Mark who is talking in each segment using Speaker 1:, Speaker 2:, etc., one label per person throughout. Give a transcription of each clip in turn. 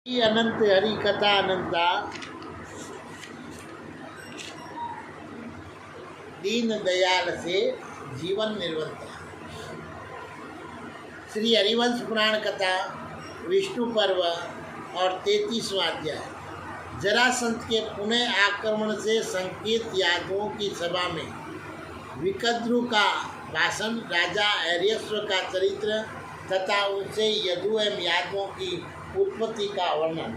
Speaker 1: अनंत हरि कथा अनंता दीन दयाल से जीवन निर्वंता। श्री हरिवंश पुराण कथा विष्णु पर्व और 33वां अध्याय। जरासंध के पुनः आक्रमण से संकेत यादवों की सभा में विकद्रु का भाषण, राजा ऐर्यश्व का चरित्र तथा उनसे यदु एवं यादवों की उत्पत्ति का वर्णन।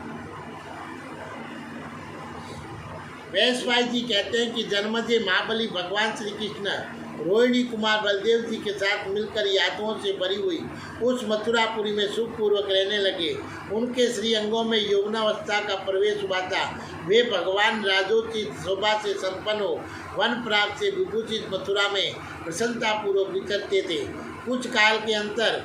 Speaker 1: व्यासभाई जी कहते हैं कि जन्मजय महाबली भगवान श्री कृष्ण रोहिणी कुमार बलदेव जी के साथ मिलकर यादवों से भरी हुई उस मथुरापुरी में सुखपूर्वक रहने लगे। उनके श्री अंगों में यौवनावस्था का प्रवेश हुआ था। वे भगवान राजोचित शोभा से संपन्न हो वन प्राप्त से विभूषित मथुरा में प्रसन्नतापूर्वक विचरते थे। कुछ काल के अंतर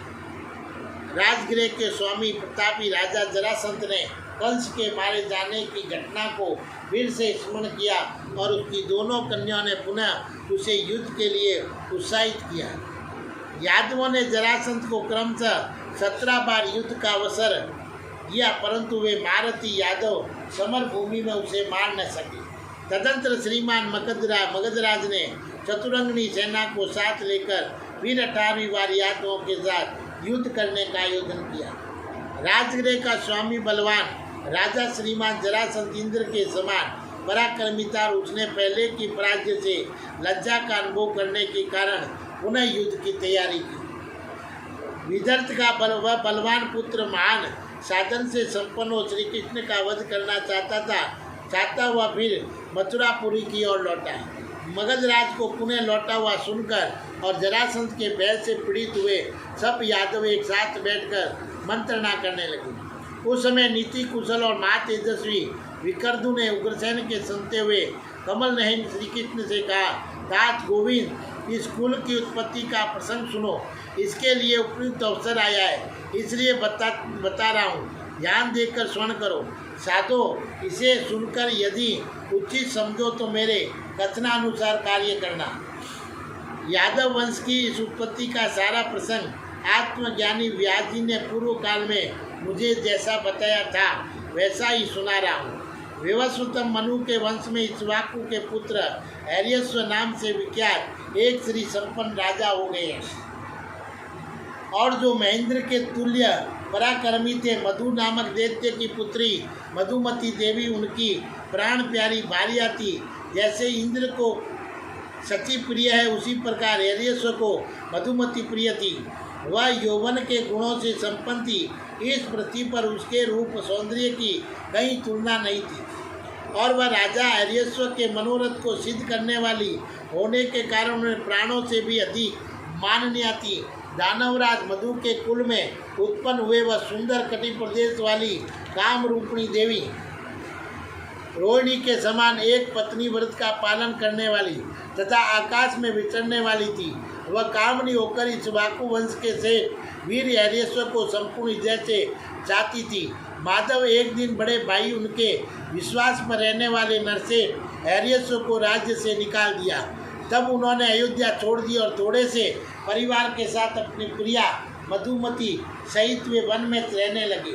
Speaker 1: राजगृह के स्वामी प्रतापी राजा जरासंध ने कंस के मारे जाने की घटना को फिर से स्मरण किया और उसकी दोनों कन्याओं ने पुनः उसे युद्ध के लिए उत्साहित किया। यादवों ने जरासंध को क्रमशः 17 बार युद्ध का अवसर दिया, परंतु वे महारथी यादव समर भूमि में उसे मार न सके। तदंतर श्रीमान मगधराज ने चतुरंगनी सेना को साथ लेकर फिर 18वीं बार यादवों के साथ युद्ध करने का आयोजन किया। राजगृह का स्वामी बलवान राजा श्रीमान जरासंध इंद्र के समान पराक्रमिता और उसने पहले की पराजय से लज्जा का अनुभव करने के कारण पुनः युद्ध की तैयारी की। विदर्थ का बलवान पुत्र महान साधन से संपन्न हो श्री कृष्ण का वध करना चाहता हुआ फिर मथुरापुरी की ओर लौटा। मगधराज को पुनः लौटा हुआ सुनकर और जरासंध के भय से पीड़ित हुए सब यादव एक साथ बैठकर मंत्रणा करने लगे। उस समय नीति कुशल और महातेजस्वी विकर्दु ने उग्रसेन के सुनते हुए कमल नयन श्री कृष्ण से कहा, तात गोविंद, इस कुल की उत्पत्ति का प्रसंग सुनो। इसके लिए उपयुक्त अवसर आया है, इसलिए बता रहा हूँ। ध्यान देकर श्रवण करो। साधो, इसे सुनकर यदि उचित समझो तो मेरे कथनानुसार कार्य करना। यादव वंश की इस उत्पत्ति का सारा प्रसंग आत्मज्ञानी व्यास जी ने पूर्व काल में मुझे जैसा बताया था वैसा ही सुना रहा हूँ। विवस्वतम मनु के वंश में इक्ष्वाकु के पुत्र ऐर्यश्व नाम से विख्यात एक श्री संपन्न राजा हो गए हैं, और जो महेंद्र के तुल्य पराक्रमी थे। मधु नामक दैत्य की पुत्री मधुमती देवी उनकी प्राण प्यारी भार्या थी। जैसे इंद्र को सती प्रिय है, उसी प्रकार ऐर्यश्व को मधुमती प्रिय थी। वह यौवन के गुणों से संपन्न थी। इस पृथ्वी पर उसके रूप सौंदर्य की कहीं तुलना नहीं थी, और वह राजा ऐर्यश्व के मनोरथ को सिद्ध करने वाली होने के कारण उन्हें प्राणों से भी अधिक माननीय थी। दानवराज मधु के कुल में उत्पन्न हुए वह सुंदर कटि प्रदेश वाली काम रूपिणी देवी रोहिणी के समान एक पत्नी व्रत का पालन करने वाली तथा आकाश में विचरने वाली थी। वह कामनी होकर इक्ष्वाकु वंश के से वीर ऐर्यश्व को संपूर्ण हृदय से चाहती थी। माधव एक दिन बड़े भाई उनके विश्वास पर रहने वाले नरसेन ऐर्यश्व को राज्य से निकाल दिया। तब उन्होंने अयोध्या छोड़ दी और थोड़े से परिवार के साथ अपनी प्रिया मधुमती सहित वे वन में रहने लगे।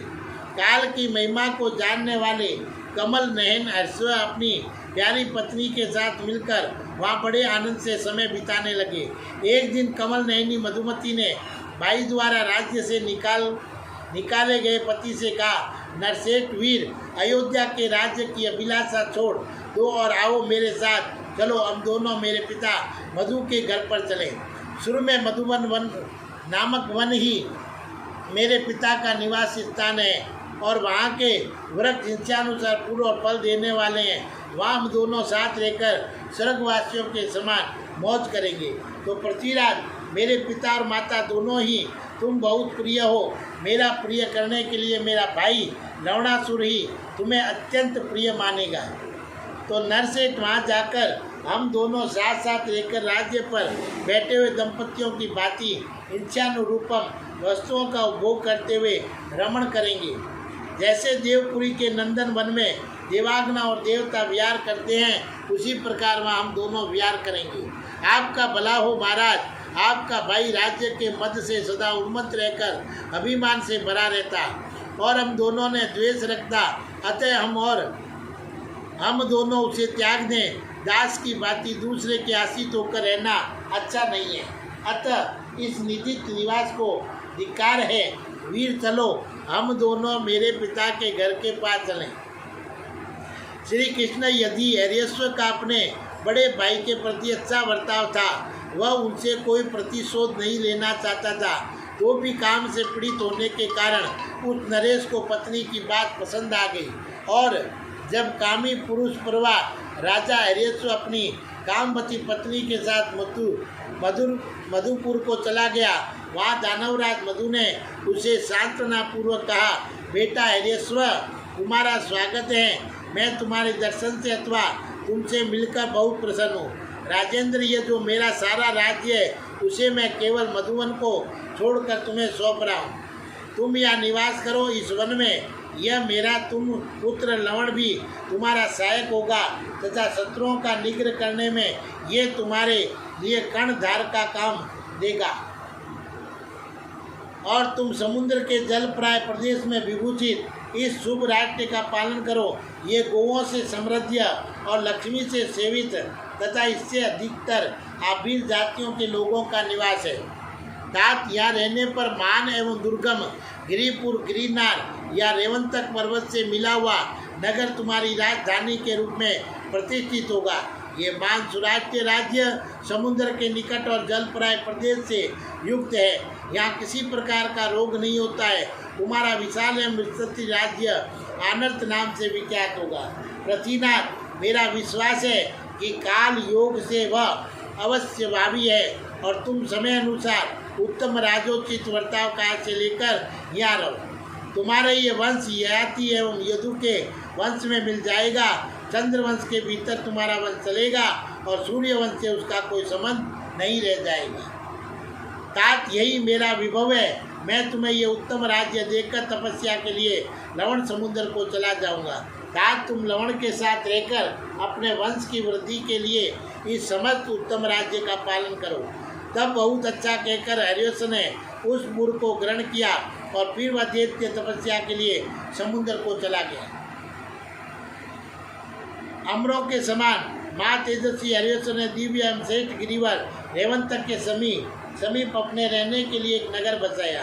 Speaker 1: काल की महिमा को जानने वाले कमल नयन ऐर्यश्व अपनी प्यारी पत्नी के साथ मिलकर वहाँ बड़े आनंद से समय बिताने लगे। एक दिन कमल नयनी मधुमती ने भाई द्वारा राज्य से निकाले गए पति से कहा, नरसेठ वीर, अयोध्या के राज्य की अभिलाषा छोड़ दो और आओ मेरे साथ चलो। हम दोनों मेरे पिता मधु के घर पर चले। शुरू में मधुवन वन नामक वन ही मेरे पिता का निवास स्थान है, और वहाँ के वृक्ष इच्छानुसार फूल और फल देने वाले हैं। वहाँ हम दोनों साथ रहकर स्वर्गवासियों के समान मौज करेंगे। तो पृथ्वीराज, मेरे पिता और माता दोनों ही तुम बहुत प्रिय हो। मेरा प्रिय करने के लिए मेरा भाई लवणासुर ही तुम्हें अत्यंत प्रिय मानेगा। तो नरसेठ वहाँ जाकर हम दोनों साथ साथ रहकर राज्य पर बैठे हुए दंपतियों की भांति इच्छानुरूपम वस्तुओं का उपभोग करते हुए रमण करेंगे। जैसे देवपुरी के नंदन वन में देवाग्ना और देवता विहार करते हैं, उसी प्रकार वहाँ हम दोनों विहार करेंगे। आपका भला हो महाराज। आपका भाई राज्य के मद से सदा उन्मत्त रहकर अभिमान से भरा रहता। और हम दोनों ने द्वेष रखता, अतः हम दोनों उसे त्याग दें। दास की भांति दूसरे के आश्रित होकर रहना अच्छा नहीं है, अतः इस निदित निवास को धिक्कार है। वीर चलो, हम दोनों मेरे पिता के घर के पास चलें। श्री कृष्ण यदि हरिश्वर का अपने बड़े भाई के प्रति अच्छा बर्ताव था, वह उनसे कोई प्रतिशोध नहीं लेना चाहता था, तो भी काम से पीड़ित होने के कारण उस नरेश को पत्नी की बात पसंद आ गई। और जब कामी पुरुष परवा राजा हरिश्वर अपनी कामवती पत्नी के साथ मधुपुर को चला गया, वहाँ दानवराज मधु ने उसे सांत्वना पूर्वक कहा, बेटा हरिश्वर, तुम्हारा स्वागत है। मैं तुम्हारे दर्शन से अथवा तुमसे मिलकर बहुत प्रसन्न हूँ। राजेंद्र, ये जो मेरा सारा राज्य है, उसे मैं केवल मधुवन को छोड़कर तुम्हें सौंप रहा हूँ। तुम यहाँ निवास करो इस वन में। यह मेरा तुम पुत्र लवण भी तुम्हारा सहायक होगा तथा शत्रुओं का निग्रह करने में ये तुम्हारे लिए कर्णधार का काम देगा। और तुम समुद्र के जल प्राय प्रदेश में विभूषित इस शुभ राज्य का पालन करो। ये गोवों से समृद्ध और लक्ष्मी से सेवित तथा इससे अधिकतर आभीर जातियों के लोगों का निवास है। तात यहाँ रहने पर मान एवं दुर्गम गिरिपुर, गिरिनार या रेवंतक पर्वत से मिला हुआ नगर तुम्हारी राजधानी के रूप में प्रतिष्ठित होगा। ये मान सुराज्य राज्य समुद्र के निकट और जलप्राय प्रदेश से युक्त है। यहाँ किसी प्रकार का रोग नहीं होता है। तुम्हारा विशाल एवं विस्तृत राज्य आनर्त नाम से विख्यात होगा। पृथ्वीनाथ, मेरा विश्वास है कि काल योग से वह अवश्य भावी है और तुम समय अनुसार उत्तम राजोचित वर्ताव काल से लेकर यहाँ रहो। तुम्हारे ये वंश ययाति एवं यदु के वंश में मिल जाएगा। चंद्रवंश के भीतर तुम्हारा वंश चलेगा और सूर्य वंश से उसका कोई संबंध नहीं रह जाएगा। तात, यही मेरा विभव है। मैं तुम्हें ये उत्तम राज्य देकर तपस्या के लिए लवण समुद्र को चला जाऊंगा। तात, तुम लवण के साथ रहकर अपने वंश की वृद्धि के लिए इस समस्त उत्तम राज्य का पालन करो। तब बहुत अच्छा कहकर हरिश्वर ने उस बुर को ग्रहण किया और फिर वह दैत्य तपस्या के लिए समुद्र को चला गया। अमरों के समान माँ तेजस्वी हरिश्वर ने दिव्य एवं श्रेष्ठ गिरिवर रेवंतक के समीप अपने रहने के लिए एक नगर बसाया।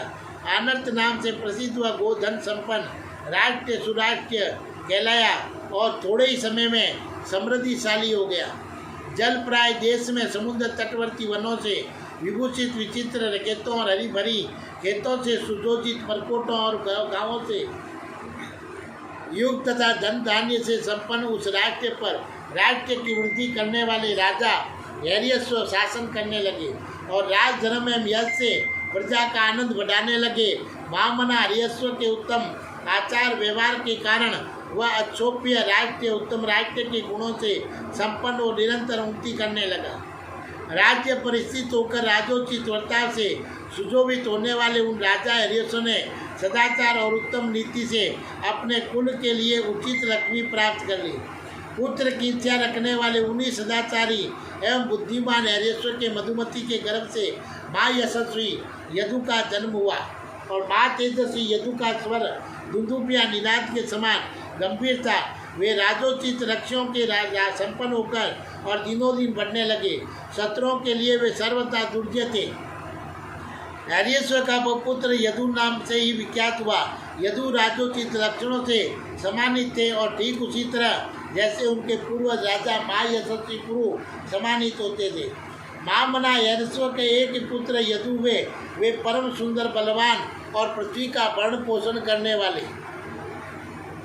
Speaker 1: आनर्त नाम से प्रसिद्ध व गोधन संपन्न राज्य सुराज्य कहलाया और थोड़े ही समय में समृद्धिशाली हो गया। जलप्राय देश में समुद्र तटवर्ती वनों से विभूषित विचित्र खेतों और हरी भरी खेतों से सुशोभित परकोटों और गांवों से युक्त तथा धन धान्य से संपन्न उस राज्य पर राज्य की वृद्धि करने वाले राजा हरिश्वर शासन करने लगे और राजधर्म एवं यश से प्रजा का आनंद बढ़ाने लगे। महामना हरिश्वर के उत्तम आचार व्यवहार के कारण वह अक्षोभ्य राज्य उत्तम राज्य के गुणों से संपन्न और निरंतर उन्नति करने लगा। राज्य परिस्थित होकर राजोचित वर्ताव से सुशोभित होने वाले उन राजा हरिश्वर ने सदाचार और उत्तम नीति से अपने कुल के लिए उचित लक्ष्मी प्राप्त कर ली। पुत्र की इच्छा रखने वाले उन्हीं सदाचारी एवं बुद्धिमान हरिश्वर के मधुमती के गर्भ से माँ यशस्वी यदु का जन्म हुआ और माँ तेजस्वी यदु का स्वर दुंदुभिया निनाद के समान गंभीर था। वे राजोचित लक्ष्यों के राजा संपन्न होकर और दिनों दिन बढ़ने लगे। शत्रुओं के लिए वे सर्वथा दुर्जय थे। हरिश्वर का पुत्र यदु नाम से ही विख्यात हुआ। यदु राजोचित लक्षणों से सम्मानित थे और ठीक उसी तरह जैसे उनके पूर्वज राजा माँ यशस्वी पुरु सम्मानित होते थे। महामना हरिश्वर के एक पुत्र यदु वे परम सुंदर, बलवान और पृथ्वी का भरण पोषण करने वाले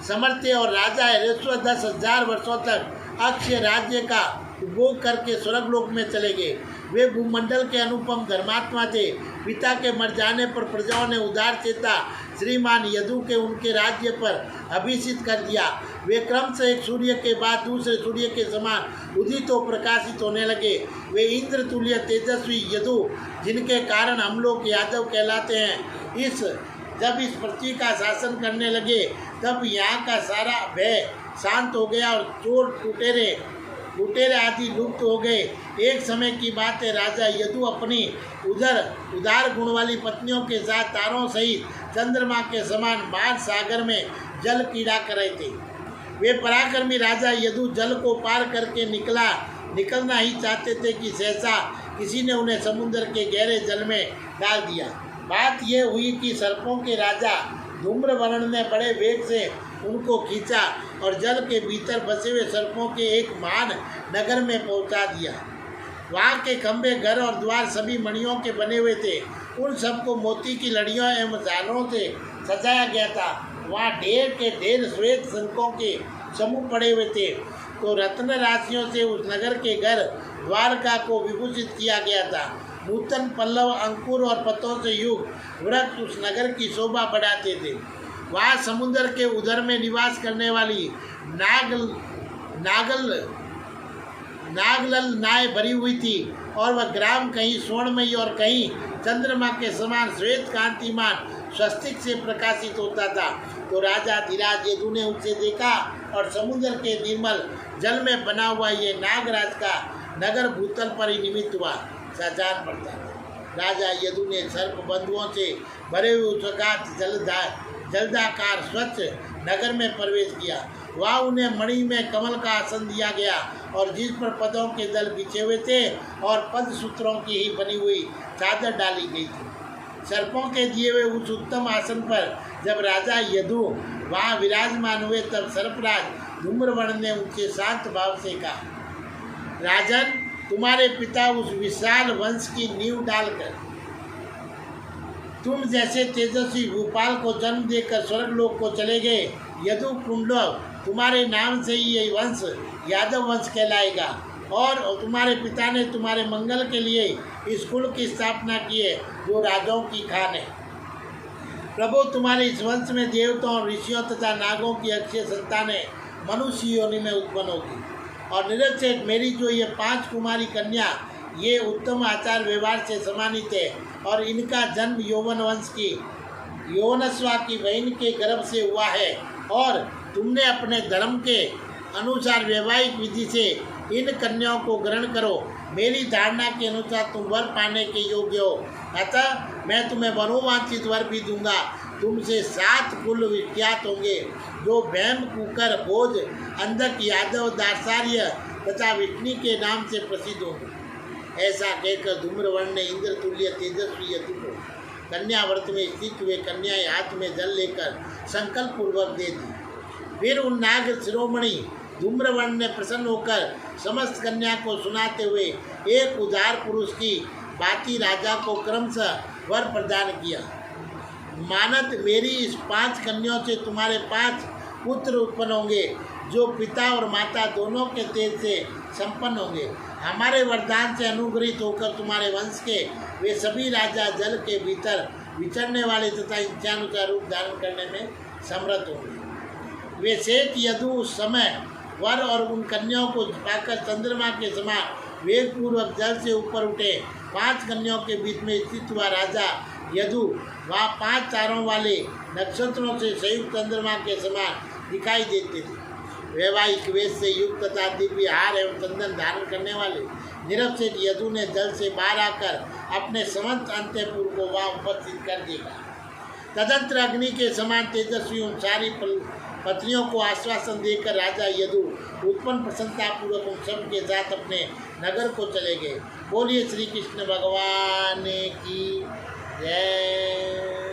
Speaker 1: समर्थ थे और राजा हरिश्वर 10,000 वर्षों तक अक्षय राज्य का उपभोग करके स्वर्गलोक में चले गए। वे भूमंडल के अनुपम धर्मात्मा थे। पिता के मर जाने पर प्रजाओं ने उदार चेता श्रीमान यदु के उनके राज्य पर अभिषिक्त कर दिया। वे क्रम से एक सूर्य के बाद दूसरे सूर्य के समान उदित और प्रकाशित होने लगे। वे इंद्र तुल्य तेजस्वी यदु, जिनके कारण हम लोग यादव कहलाते हैं, जब इस पृथ्वी का शासन करने लगे तब यहाँ का सारा भय शांत हो गया और चोर लुटेरे आदि लुप्त हो गए। एक समय की बात है, राजा यदु अपनी उदार गुण वाली पत्नियों के साथ तारों सहित चंद्रमा के समान महान सागर में जल क्रीड़ा कर रहे थे। वे पराक्रमी राजा यदु जल को पार करके निकलना ही चाहते थे कि सहसा किसी ने उन्हें समुद्र के गहरे जल में डाल दिया। बात यह हुई कि सर्पों के राजा धूम्रवर्ण ने बड़े वेग से उनको खींचा और जल के भीतर बसे हुए सर्पों के एक महान नगर में पहुंचा दिया। वहाँ के खंभे, घर और द्वार सभी मणियों के बने हुए थे। उन सबको मोती की लड़ियों एवं झालरों से सजाया गया था। वहाँ ढेर के ढेर श्वेत शंखों के समूह पड़े हुए थे। तो रत्न राशियों से उस नगर के घर द्वारका को विभूषित किया गया था। नूतन पल्लव, अंकुर और पत्तों से युक्त वृक्ष उस नगर की शोभा बढ़ाते थे। वहाँ समुद्र के उधर में निवास करने वाली नागल नाय भरी हुई थी और वह ग्राम कहीं स्वर्णमयी और कहीं चंद्रमा के समान श्वेत कांतिमान स्वस्तिक से प्रकाशित होता था। तो राजा धीराज यदु ने उसे देखा और समुद्र के निर्मल जल में बना हुआ ये नागराज का नगर भूतल पर ही निमित्त हुआ जान पड़ता था। राजा यदु ने सर्प बंधुओं से भरे हुए उसका जलदाकार स्वच्छ नगर में प्रवेश किया। वहाँ उन्हें मणि में कमल का आसन दिया गया और जिस पर पदों के दल बिछे हुए थे और पद सूत्रों की ही बनी हुई चादर डाली गई थी। सर्पों के दिए हुए उस उत्तम आसन पर जब राजा यदु वहाँ विराजमान हुए तब सर्पराज धूम्रवर्ण ने उनसे शांत भाव से कहा, राजन, तुम्हारे पिता उस विशाल वंश की नींव डालकर तुम जैसे तेजस्वी भूपाल को जन्म देकर स्वर्गलोक को चले गए। यदु पुंडव, तुम्हारे नाम से ही यह वंश यादव वंश कहलाएगा और तुम्हारे पिता ने तुम्हारे मंगल के लिए इस कुल की स्थापना की है जो राजाओं की खान है। प्रभु, तुम्हारे इस वंश में देवताओं, ऋषियों तथा नागों की अक्षय संतानें मनुष्य योनि में उत्पन्न होगी और निरक्षेप मेरी जो ये 5 कुमारी कन्या ये उत्तम आचार व्यवहार से सम्मानित है और इनका जन्म यौवन वंश की यौवनस्वा की बहन के गर्भ से हुआ है और तुमने अपने धर्म के अनुसार वैवाहिक विधि से इन कन्याओं को ग्रहण करो। मेरी धारणा के अनुसार तुम वर पाने के योग्य हो, अतः मैं तुम्हें मनोवांछित वर भी दूंगा। तुमसे 7 कुल विख्यात होंगे जो भैम, कुकर, भोज, अंधक, यादव, दासार्य तथा विष्णु के नाम से प्रसिद्ध होंगे। ऐसा कहकर धूम्रवर्ण ने इंद्र तुल्य तेजस्वी यदु को कन्याव्रत में स्थित हुए कन्याएं हाथ में जल लेकर संकल्प पूर्वक दे दी। फिर उन नाग शिरोमणि धूम्रवर्ण ने प्रसन्न होकर समस्त कन्या को सुनाते हुए एक उदार पुरुष की भांति राजा को क्रमशः वर प्रदान किया। मानत मेरी इस 5 कन्याओं से तुम्हारे 5 पुत्र उत्पन्न होंगे जो पिता और माता दोनों के तेज से संपन्न होंगे। हमारे वरदान से अनुग्रहित होकर तुम्हारे वंश के वे सभी राजा जल के भीतर विचरने वाले तथा इच्छानुसार रूप धारण करने में समर्थ होंगे। वे शेष यदु उस समय वर और उन कन्याओं को पाकर चंद्रमा के समान वेगपूर्वक जल से ऊपर उठे। 5 कन्याओं के बीच में स्थित हुआ राजा यदु वहाँ 5 तारों वाले नक्षत्रों से संयुक्त चंद्रमा के समान दिखाई देते थे। वैवाहिक वेश से युक्त तथा दिव्य हार एवं चंदन धारण करने वाले निरक्षेप यदु ने जल से बाहर आकर अपने समस्त अंतःपुर को वहाँ उपस्थित कर दिया। तदंतर अग्नि के समान तेजस्वी उन सारी पत्नियों को आश्वासन देकर राजा यदु उत्पन्न प्रसन्नतापूर्वक उन सब के साथ अपने नगर को चले गए। बोलिए श्री कृष्ण भगवान की जय।